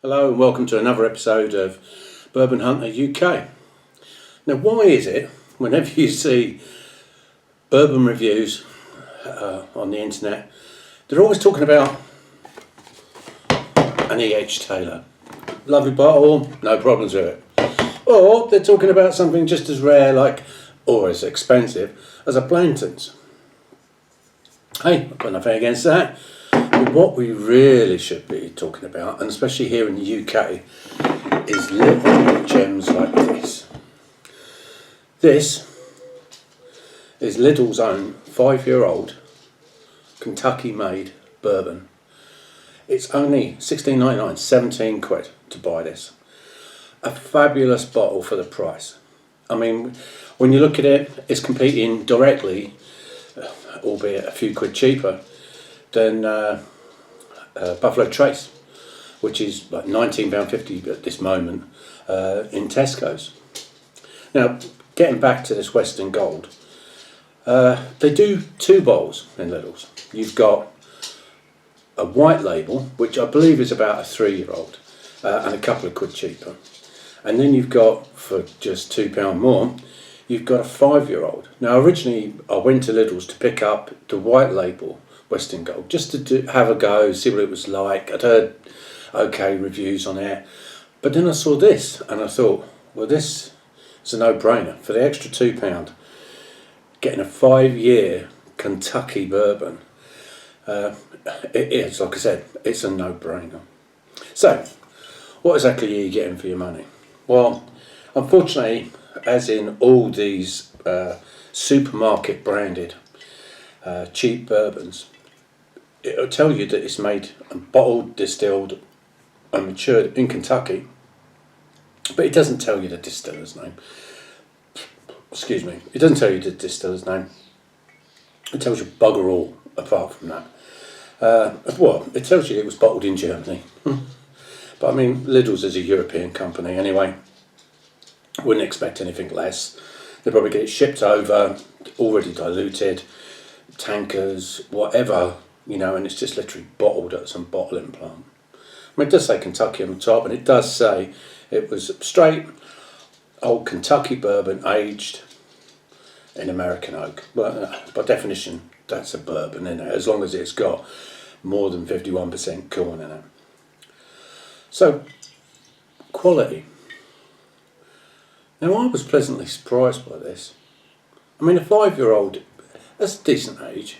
Hello and welcome to another episode of Bourbon Hunter UK. Now, why is it whenever you see bourbon reviews on the internet, they're always talking about an E.H. Taylor? Lovely bottle, no problems with it. Or they're talking about something just as rare or as expensive as a Blanton's. Hey, I've got nothing against that. But what we really should be talking about, and especially here in the UK, is little gems like this. This is Lidl's own 5-year-old Kentucky-made bourbon. It's only $16.99, 17 quid to buy this. A fabulous bottle for the price. I mean, when you look at it, it's competing directly, albeit a few quid cheaper, than Buffalo Trace, which is like £19.50 at this moment in Tesco's. Now, getting back to this Western Gold, they do two bottles in Lidl's. You've got a white label, which I believe is about a 3-year-old, and a couple of quid cheaper. And then you've got, for just £2 more, you've got a 5-year-old. Now, originally I went to Lidl's to pick up the white label Western Gold, just to have a go, see what it was like. I'd heard okay reviews on it, but then I saw this and I thought, well, this is a no-brainer. For the extra £2, getting a 5-year Kentucky bourbon, it is, like I said, it's a no-brainer. So, what exactly are you getting for your money? Well, unfortunately, as in all these supermarket branded cheap bourbons, it'll tell you that it's made and bottled, distilled and matured in Kentucky, but it doesn't tell you the distiller's name. Excuse me, it doesn't tell you the distiller's name. It tells you bugger all apart from that. Well, it tells you it was bottled in Germany. But I mean, Lidl's is a European company anyway. Wouldn't expect anything less. They probably get it shipped over, already diluted, tankers, whatever, and it's just literally bottled at some bottling plant. I mean, it does say Kentucky on the top, and it does say it was straight old Kentucky bourbon aged in American oak. Well, by definition, that's a bourbon, isn't it? As long as it's got more than 51% corn in it. So, quality. Now, I was pleasantly surprised by this. I mean, a 5-year-old, that's a decent age.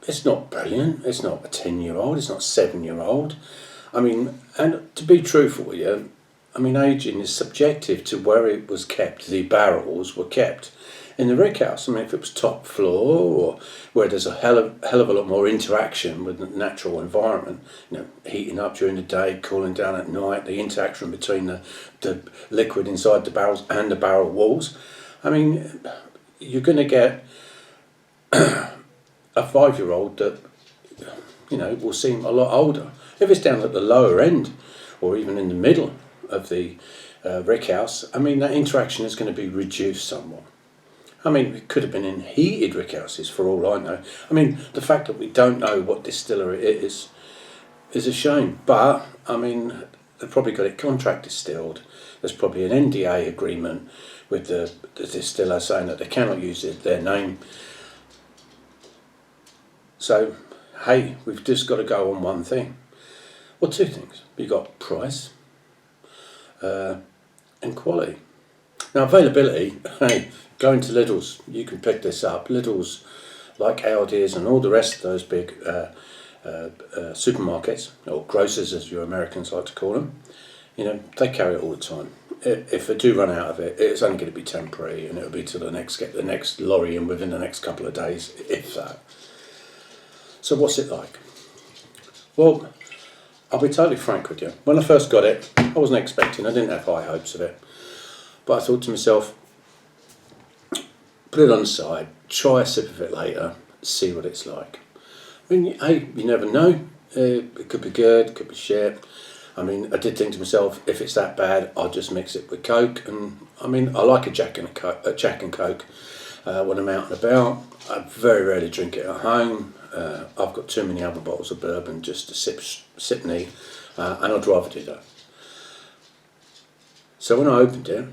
It's not brilliant. It's not a 10-year-old. It's not a 7-year-old. I mean, and to be truthful with you, I mean, aging is subjective to where it was kept. The barrels were kept in the rickhouse. I mean, if it was top floor or where there's a hell of a lot more interaction with the natural environment, heating up during the day, cooling down at night, the interaction between the liquid inside the barrels and the barrel walls. I mean, you're going to get a 5-year-old that, will seem a lot older. If it's down at the lower end or even in the middle of the rickhouse, I mean, that interaction is going to be reduced somewhat. I mean, it could have been in heated rickhouses for all I know. I mean, the fact that we don't know what distiller it is a shame. But, I mean, they've probably got it contract distilled. There's probably an NDA agreement with the distiller saying that they cannot use their name. So, hey, we've just got to go on one thing. Well, two things. You've got price and quality. Now, availability, hey, going to Lidl's, you can pick this up. Lidl's, like Aldi's and all the rest of those big supermarkets, or grocers as you Americans like to call them, they carry it all the time. If they do run out of it, it's only going to be temporary, and it'll be till get the next lorry in within the next couple of days, if that. So what's it like? Well, I'll be totally frank with you. When I first got it, I wasn't expecting, I didn't have high hopes of it. But I thought to myself, put it on the side, try a sip of it later, see what it's like. I mean, hey, you never know. It could be good, it could be shit. I mean, I did think to myself, if it's that bad, I'll just mix it with Coke. And I mean, I like a Jack and Coke when I'm out and about. I very rarely drink it at home. I've got too many other bottles of bourbon just to sip neat, and I'd rather do that. So when I opened it,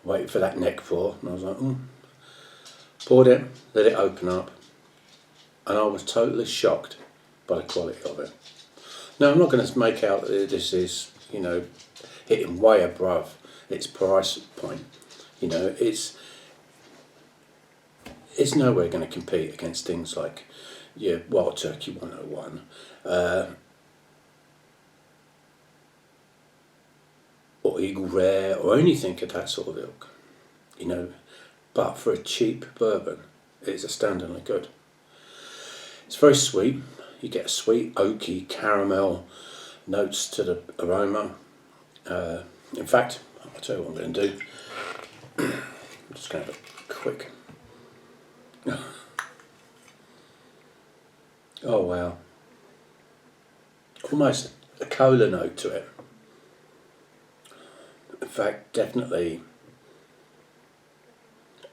waited for that neck pour, and I was like, poured it, let it open up, and I was totally shocked by the quality of it. Now, I'm not going to make out that this is, hitting way above its price point. It's nowhere going to compete against things like your Wild Turkey 101, or Eagle Rare, or anything of that sort of ilk. But for a cheap bourbon, it's astoundingly good. It's very sweet. You get a sweet, oaky, caramel notes to the aroma. In fact, I'll tell you what I'm going to do. I'm just going to have a quick... Oh wow. Almost a cola note to it. In fact, definitely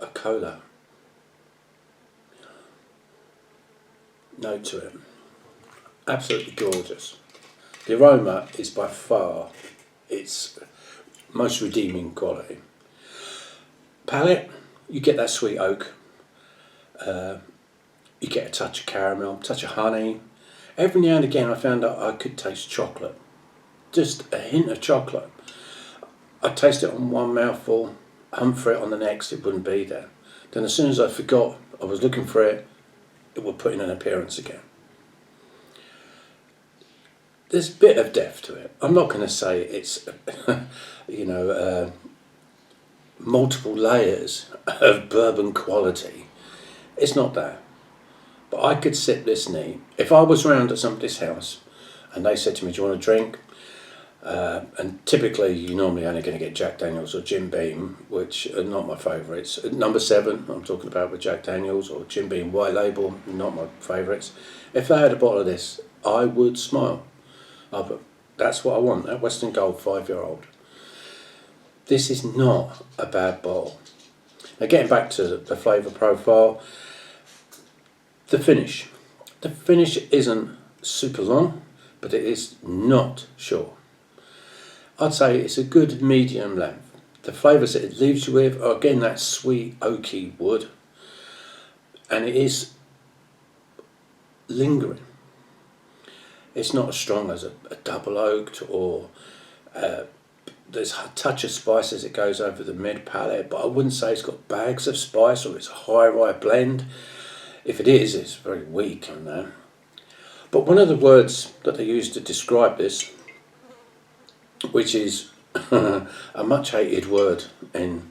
a cola note to it. Absolutely gorgeous. The aroma is by far its most redeeming quality. Palate, you get that sweet oak. You get a touch of caramel, touch of honey. Every now and again I found out I could taste chocolate. Just a hint of chocolate. I'd taste it on one mouthful, hunt for it on the next, it wouldn't be there. Then as soon as I forgot I was looking for it, it would put in an appearance again. There's a bit of depth to it. I'm not going to say it's, multiple layers of bourbon quality. It's not that. But I could sip this neat. If I was round at somebody's house and they said to me, do you want a drink? And typically you're normally only going to get Jack Daniels or Jim Beam, which are not my favourites. Number 7 I'm talking about with Jack Daniels, or Jim Beam White Label, not my favourites. If they had a bottle of this, I would smile. But that's what I want, that Western Gold 5-year-old. This is not a bad bottle. Now getting back to the flavour profile, the finish. The finish isn't super long, but it is not short. I'd say it's a good medium length. The flavours that it leaves you with are again that sweet oaky wood, and it is lingering. It's not as strong as a double oaked, or there's a touch of spice as it goes over the mid palate, but I wouldn't say it's got bags of spice or it's a high rye blend. If it is, it's very weak on that. But one of the words that they use to describe this, which is a much hated word in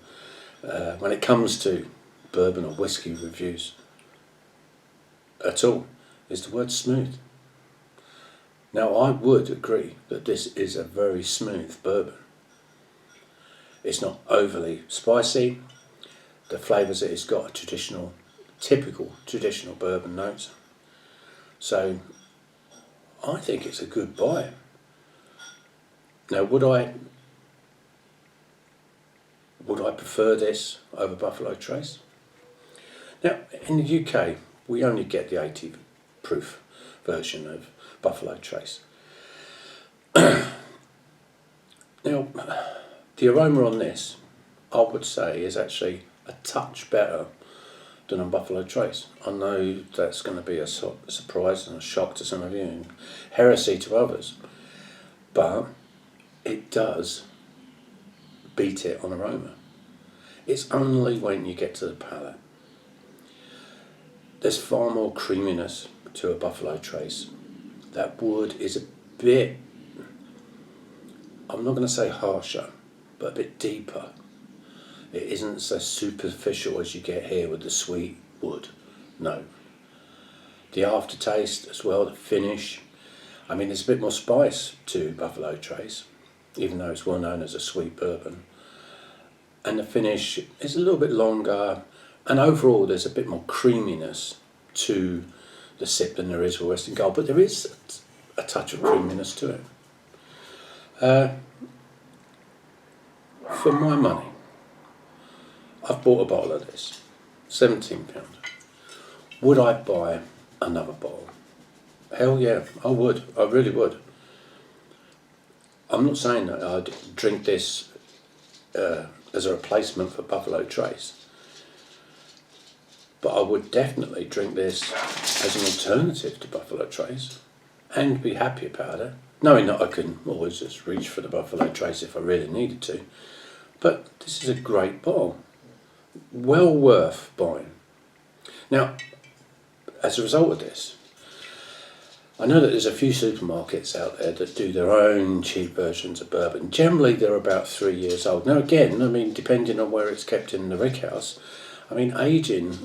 when it comes to bourbon or whiskey reviews at all, is the word smooth. Now I would agree that this is a very smooth bourbon. It's not overly spicy. The flavours that it's got are typical traditional bourbon notes. So I think it's a good buy. Now would I prefer this over Buffalo Trace? Now in the UK we only get the 80 proof version of Buffalo Trace. Now the aroma on this, I would say, is actually a touch better than on Buffalo Trace. I know that's going to be a surprise and a shock to some of you and heresy to others, but it does beat it on aroma. It's only when you get to the palate. There's far more creaminess to a Buffalo Trace. That wood is a bit, I'm not going to say harsher, but a bit deeper. It isn't so superficial as you get here with the sweet wood. No. The aftertaste as well, the finish. I mean, there's a bit more spice to Buffalo Trace, even though it's well known as a sweet bourbon. And the finish is a little bit longer, and overall there's a bit more creaminess to the sip than there is with Western Gold, but there is a touch of creaminess to it. For my money, I've bought a bottle of this, £17. Would I buy another bottle? Hell yeah, I would. I really would. I'm not saying that I'd drink this as a replacement for Buffalo Trace, but I would definitely drink this as an alternative to Buffalo Trace and be happy about it, knowing that I can always just reach for the Buffalo Trace if I really needed to. But this is a great bottle, well worth buying. Now, as a result of this, I know that there's a few supermarkets out there that do their own cheap versions of bourbon. Generally, they're about 3 years old. Now, again, I mean, depending on where it's kept in the rickhouse, I mean, aging,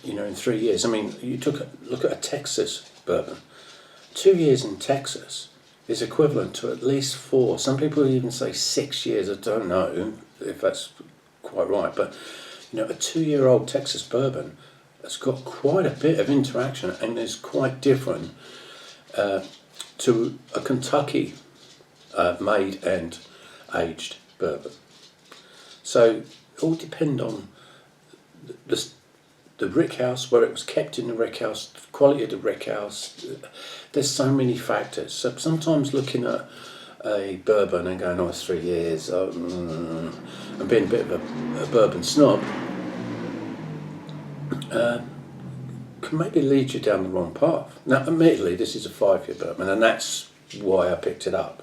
in 3 years. I mean, look at a Texas bourbon. 2 years in Texas is equivalent to at least 4. Some people even say 6 years. I don't know if that's quite right, but a 2-year-old Texas bourbon has got quite a bit of interaction and is quite different to a Kentucky made and aged bourbon. So it all depends on the rickhouse, where it was kept in the rickhouse, the quality of the rickhouse. There's so many factors. So sometimes looking at a bourbon and going, it's 3 years, and being a bit of a bourbon snob, can maybe lead you down the wrong path. Now, admittedly, this is a 5-year bourbon, and that's why I picked it up.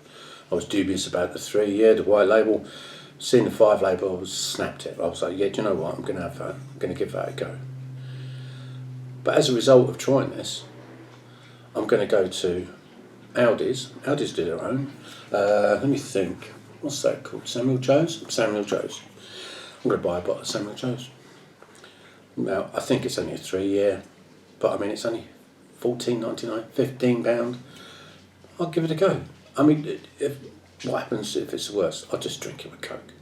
I was dubious about the 3-year, the white label. Seeing the 5 label, I snapped it. I was like, yeah, do you know what? I'm going to have that. I'm going to give that a go. But as a result of trying this, I'm going to go to Aldi's. Aldi's do their own. Let me think. What's that called? Samuel Joe's? Samuel Joe's. I'm going to buy a bottle of Samuel Joe's. Now, I think it's only a 3-year, but I mean, it's only $14.99, £15. I'll give it a go. I mean, what happens if it's the worst? I'll just drink it with Coke.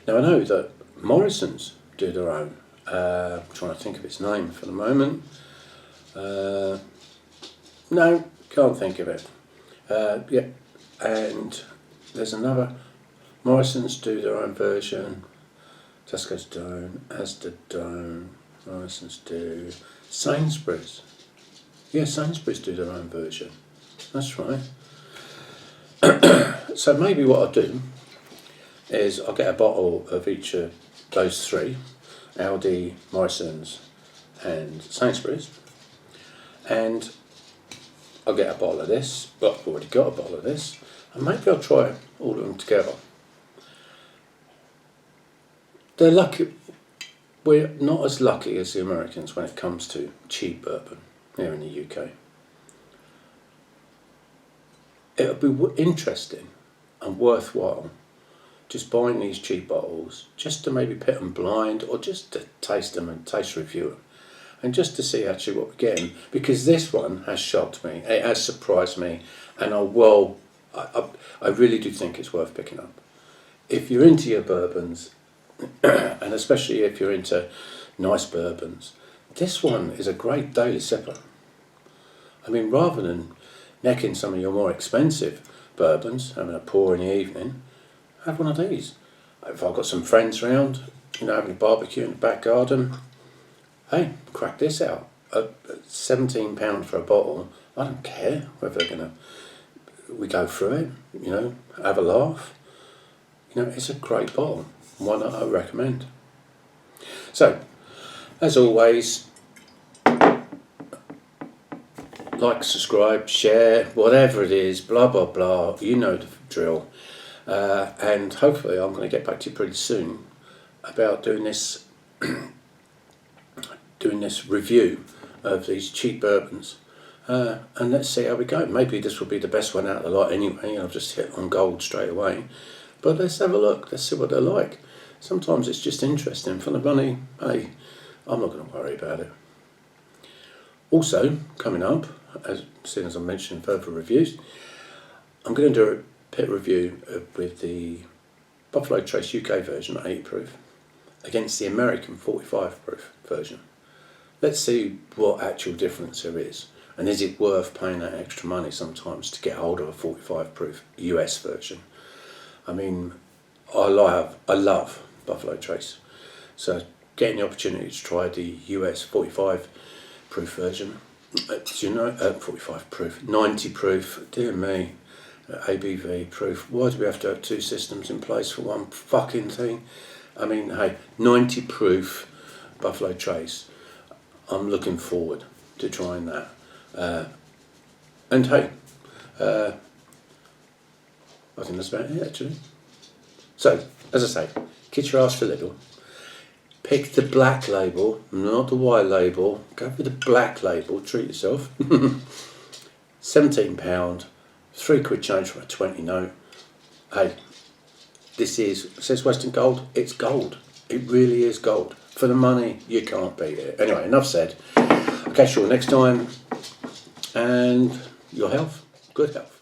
Now, I know that Morrison's do their own. I'm trying to think of its name for the moment. No, can't think of it. Yeah, and there's another. Morrison's do their own version. Tesco's don't. Asda don't. Morrison's do. Sainsbury's. Yeah, Sainsbury's do their own version. That's right. So maybe what I'll do is I'll get a bottle of each of those 3, Aldi, Morrison's and Sainsbury's, and I'll get a bottle of this, but I've already got a bottle of this, and maybe I'll try all of them together. They're lucky. We're not as lucky as the Americans when it comes to cheap bourbon here in the UK. It'll be interesting and worthwhile just buying these cheap bottles, just to maybe put them blind, or just to taste them and taste review them, and just to see actually what we're getting. Because this one has shocked me, it has surprised me, and I really do think it's worth picking up. If you're into your bourbons, and especially if you're into nice bourbons, this one is a great daily sipper. I mean, rather than necking some of your more expensive bourbons, having a pour in the evening, have one of these. If I've got some friends around, having a barbecue in the back garden, hey, crack this out. £17 for a bottle, I don't care whether we go through it, have a laugh. It's a great bottle, one that I recommend. So, as always, like, subscribe, share, whatever it is, blah, blah, blah, you know the drill. And hopefully I'm going to get back to you pretty soon about doing this review of these cheap bourbons. And let's see how we go. Maybe this will be the best one out of the lot anyway. I've just hit on gold straight away. But let's have a look. Let's see what they're like. Sometimes it's just interesting. For the money, hey, I'm not going to worry about it. Also, coming up, as soon as I mention further reviews, I'm going to do a pit review with the Buffalo Trace UK version, 80 proof, against the American 45 proof version. Let's see what actual difference there is, and is it worth paying that extra money sometimes to get hold of a 45 proof US version. I mean, I love Buffalo Trace, so getting the opportunity to try the US 45 proof version. Do you know, 45 proof, 90 proof, dear me, ABV proof. Why do we have to have two systems in place for one fucking thing? I mean, hey, 90 proof Buffalo Trace. I'm looking forward to trying that. And hey, I think that's about it actually. So, as I say, kit your ass for Lidl. Pick the black label, not the white label. Go for the black label, treat yourself. £17, £3 change for a 20 note. Hey, this is, says Western Gold, it's gold. It really is gold. For the money, you can't beat it. Anyway, enough said. I'll catch you all next time. And your health, good health.